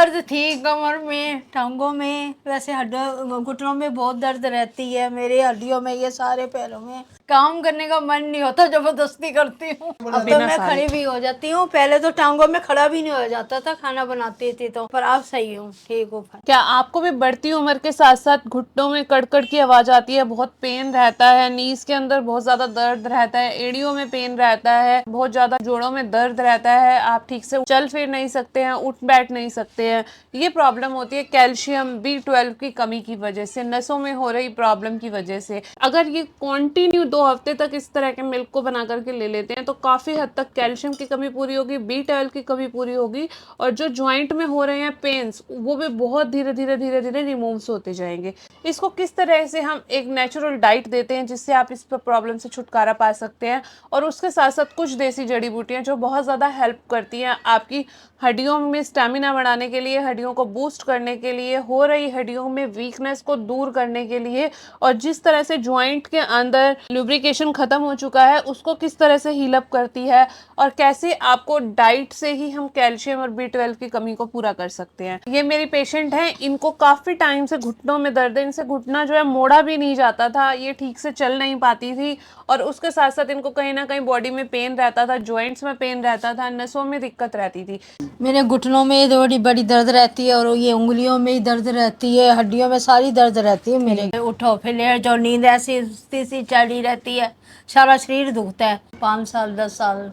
दर्द थी कमर में, टांगों में, वैसे हड्डियों घुटनों में बहुत दर्द रहती है, मेरी हड्डियों में, ये सारे पैरों में। काम करने का मन नहीं होता, जबरदस्ती करती हूँ। अब तो मैं खड़ी भी हो जाती हूँ, पहले तो टांगों में खड़ा भी नहीं हो जाता था खाना बनाती थी तो, पर अब सही हूँ, ठीक हूँ। क्या आपको भी बढ़ती उम्र के साथ साथ घुटनों में कड़कड़ की आवाज आती है, बहुत पेन रहता है, नीज के अंदर बहुत ज्यादा दर्द रहता है, एड़ियों में पेन रहता है, बहुत ज्यादा जोड़ों में दर्द रहता है, आप ठीक से चल फिर नहीं सकते हैं, उठ बैठ नहीं सकते हैं? ये प्रॉब्लम होती है कैल्शियम B12 की कमी की वजह से, नसों में हो रही प्रॉब्लम की वजह से। अगर ये कंटिन्यू 2 हफ्ते तक इस तरह के मिल्क को बना करके ले लेते हैं तो काफी हद तक कैल्शियम की कमी पूरी होगी, B12 की कमी पूरी होगी, और जो ज्वाइंट में हो रहे हैं पेन्स वो भी बहुत धीरे धीरे धीरे धीरे रिमूव्स होते जाएंगे। इसको किस तरह से हम एक नेचुरल डाइट देते हैं जिससे आप इस प्रॉब्लम से छुटकारा पा सकते हैं, और उसके साथ साथ कुछ देसी जड़ी बूटियां जो बहुत ज़्यादा हेल्प करती हैं आपकी हड्डियों में स्टेमिना बढ़ाने के लिए, हड्डियों को बूस्ट करने के लिए, हो रही हड्डियों में वीकनेस को दूर करने के लिए, और जिस तरह से ज्वाइंट के अंदर लुब्रिकेशन खत्म हो चुका है उसको किस तरह से हील अप करती है, और कैसे आपको डाइट से ही हम कैल्शियम और B12 की कमी को पूरा कर सकते हैं। ये मेरी पेशेंट हैं, इनको काफ़ी टाइम से घुटनों में दर्द है, इनसे घुटना जो है मोड़ा भी नहीं जाता था, ये ठीक से चल नहीं पाती थी, और उसके साथ साथ इनको कहीं ना कहीं बॉडी में पेन रहता था, जॉइंट्स में पेन रहता था, नसों में दिक्कत रहती थी। मेरे घुटनों में बड़ी बड़ी दर्द रहती है, और ये उंगलियों में ही दर्द रहती है, हड्डियों में सारी दर्द रहती है मेरे। उठो फिर लेट जाओ, नींद ऐसी सुस्ती सी चढ़ी रहती है, सारा शरीर दुखता है। 5 साल 10 साल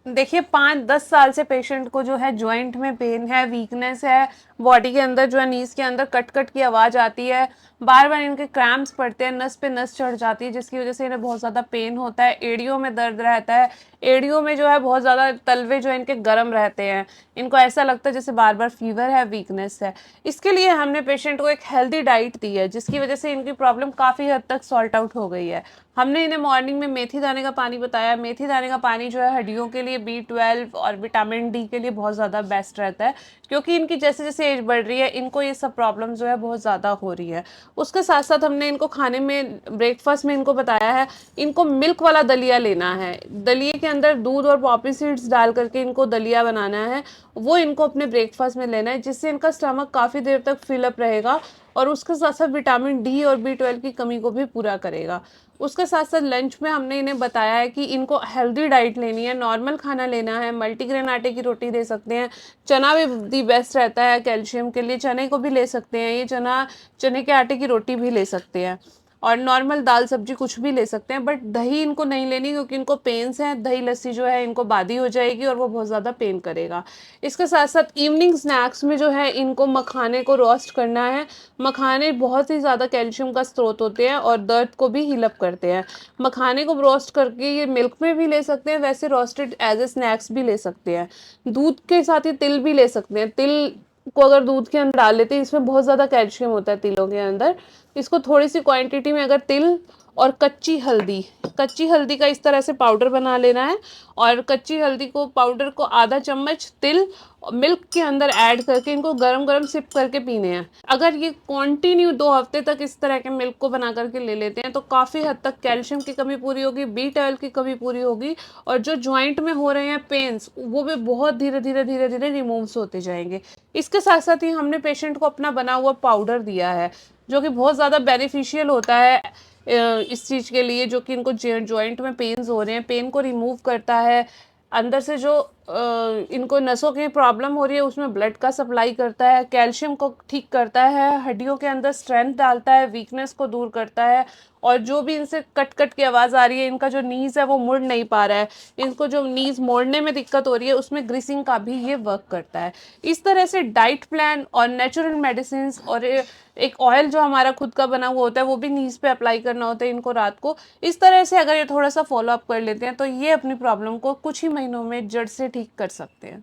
देखिए 5-10 साल से पेशेंट को जो है जॉइंट में पेन है, वीकनेस है, बॉडी के अंदर जो है नीज के अंदर कट कट की आवाज़ आती है, बार बार इनके क्रैम्प्स पड़ते हैं, नस पे नस चढ़ जाती है जिसकी वजह से इन्हें बहुत ज़्यादा पेन होता है, एड़ियों में दर्द रहता है, एड़ियों में जो है बहुत ज़्यादा तलवे जो है इनके गर्म रहते हैं, इनको ऐसा लगता है जैसे बार बार फीवर है, वीकनेस है। इसके लिए हमने पेशेंट को एक हेल्दी डाइट दी है जिसकी वजह से इनकी प्रॉब्लम काफ़ी हद तक सॉल्ट आउट हो गई है। हमने इन्हें मॉर्निंग में मेथी दाने का पानी बताया। मेथी दाने का पानी जो है हड्डियों के लिए, B12 और विटामिन D के लिए बहुत ज़्यादा बेस्ट रहता है, क्योंकि इनकी जैसे जैसे एज बढ़ रही है इनको ये सब प्रॉब्लम जो है बहुत ज़्यादा हो रही है। उसके साथ साथ हमने इनको खाने में, ब्रेकफास्ट में इनको बताया है इनको मिल्क वाला दलिया लेना है, दलिए के अंदर दूध और पॉपी सीड्स डाल करके इनको दलिया बनाना है, वो इनको अपने ब्रेकफास्ट में लेना है, जिससे इनका स्टमक काफ़ी देर तक फिलअप रहेगा, और उसके साथ साथ विटामिन D और B12 की कमी को भी पूरा करेगा। उसके साथ साथ लंच में हमने इन्हें बताया है कि इनको हेल्दी डाइट लेनी है, नॉर्मल खाना लेना है, मल्टीग्रेन आटे की रोटी दे सकते हैं, चना भी दी बेस्ट रहता है कैल्शियम के लिए, चने को भी ले सकते हैं, ये चने के आटे की रोटी भी ले सकते हैं, और नॉर्मल दाल सब्जी कुछ भी ले सकते हैं, बट दही इनको नहीं लेनी क्योंकि इनको पेन्स हैं, दही लस्सी जो है इनको बादी हो जाएगी और वो बहुत ज़्यादा पेन करेगा। इसके साथ साथ इवनिंग स्नैक्स में जो है इनको मखाने को रोस्ट करना है। मखाने बहुत ही ज़्यादा कैल्शियम का स्रोत होते हैं और दर्द को भी हील अप करते हैं। मखाने को रोस्ट करके ये मिल्क में भी ले सकते हैं, वैसे रोस्टेड एज ए स्नैक्स भी ले सकते हैं। दूध के साथ ही तिल भी ले सकते हैं, तिल को अगर दूध के अंदर डाल लेते हैं, इसमें बहुत ज़्यादा कैल्शियम होता है तिलों के अंदर। इसको थोड़ी सी क्वांटिटी में अगर तिल और कच्ची हल्दी का इस तरह से पाउडर बना लेना है, और कच्ची हल्दी को पाउडर को आधा चम्मच तिल मिल्क के अंदर ऐड करके इनको गरम गरम सिप करके पीने हैं। अगर ये कंटिन्यू 2 हफ्ते तक इस तरह के मिल्क को बना करके ले लेते हैं तो काफ़ी हद तक कैल्शियम की कमी पूरी होगी, B12 की कमी पूरी होगी, और जो ज्वाइंट में हो रहे हैं पेन्स वो भी बहुत धीरे धीरे धीरे धीरे रिमूव्स होते जाएंगे। इसके साथ साथ ही हमने पेशेंट को अपना बना हुआ पाउडर दिया है जो कि बहुत ज़्यादा बेनिफिशियल होता है इस चीज़ के लिए, जो कि इनको जॉइंट में पेन्स हो रहे हैं, पेन को रिमूव करता है, अंदर से जो इनको नसों की प्रॉब्लम हो रही है उसमें ब्लड का सप्लाई करता है, कैल्शियम को ठीक करता है, हड्डियों के अंदर स्ट्रेंथ डालता है, वीकनेस को दूर करता है, और जो भी इनसे कट कट की आवाज़ आ रही है, इनका जो नीज़ है वो मुड़ नहीं पा रहा है, इनको जो नीज़ मोड़ने में दिक्कत हो रही है उसमें ग्रीसिंग का भी ये वर्क करता है। इस तरह से डाइट प्लान और नेचुरल मेडिसिन और एक ऑयल जो हमारा खुद का बना हुआ होता है वो भी नीज़ पे अप्लाई करना होता है इनको रात को। इस तरह से अगर ये थोड़ा सा फॉलो अप कर लेते हैं तो ये अपनी प्रॉब्लम को कुछ ही महीनों में जड़ से ठीक कर सकते हैं।